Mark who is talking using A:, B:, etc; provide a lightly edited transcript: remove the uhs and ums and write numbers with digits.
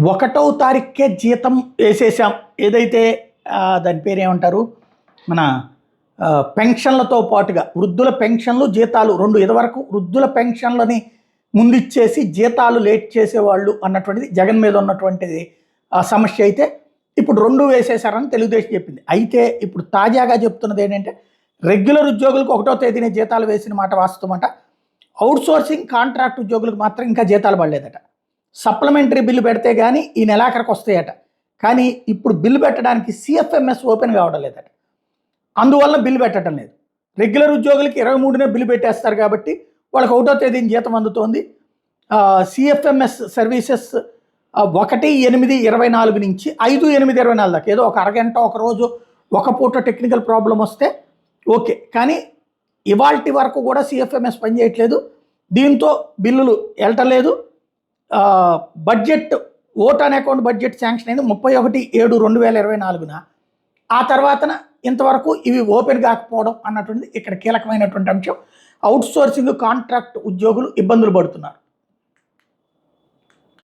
A: ఒకటో తారీఖుకే జీతం వేసేసాం ఏదైతే దాని పేరు ఏమంటారు మన పెన్షన్లతో పాటుగా వృద్ధుల పెన్షన్లు జీతాలు రెండు ఇదివరకు వృద్ధుల పెన్షన్లని ముందిచ్చేసి జీతాలు లేట్ చేసేవాళ్ళు అన్నటువంటిది జగన్ మీద ఉన్నటువంటిది సమస్య అయితే ఇప్పుడు రెండు వేసేసారని తెలుగుదేశం చెప్పింది. అయితే ఇప్పుడు తాజాగా చెప్తున్నది ఏంటంటే రెగ్యులర్ ఉద్యోగులకు ఒకటో తేదీనే జీతాలు వేసిన మాట వాస్తవమాట. అవుట్సోర్సింగ్ కాంట్రాక్ట్ ఉద్యోగులకు మాత్రం ఇంకా జీతాలు పడలేదట. సప్లిమెంటరీ బిల్లు పెడితే కానీ ఈ నెలాఖరికి వస్తాయట. కానీ ఇప్పుడు బిల్లు పెట్టడానికి సిఎఫ్ఎంఎస్ ఓపెన్ కావడం లేదట. అందువల్ల బిల్లు పెట్టడం లేదు. రెగ్యులర్ ఉద్యోగులకి 23నే బిల్లు పెట్టేస్తారు కాబట్టి వాళ్ళకి ఒకటో తేదీని జీతం అందుతోంది. సిఎఫ్ఎంఎస్ సర్వీసెస్ 1/8/24 నుంచి 5/8/24 దాకా ఏదో ఒక అరగంట ఒక రోజు ఒక పూట టెక్నికల్ ప్రాబ్లం వస్తే ఓకే. కానీ ఇవాల్టి వరకు కూడా సిఎఫ్ఎంఎస్ పనిచేయట్లేదు. దీంతో బిల్లులు వెళ్ళటం లేదు. Budget vote on account budget sanction అయింది 31/7/2024. ఆ తర్వాతన ఇంతవరకు ఇవి ఓపెన్ కాకపోవడం అన్నటువంటిది ఇక్కడ కీలకమైనటువంటి అంశం. అవుట్సోర్సింగ్ కాంట్రాక్ట్ ఉద్యోగులు ఇబ్బందులు పడుతున్నారు.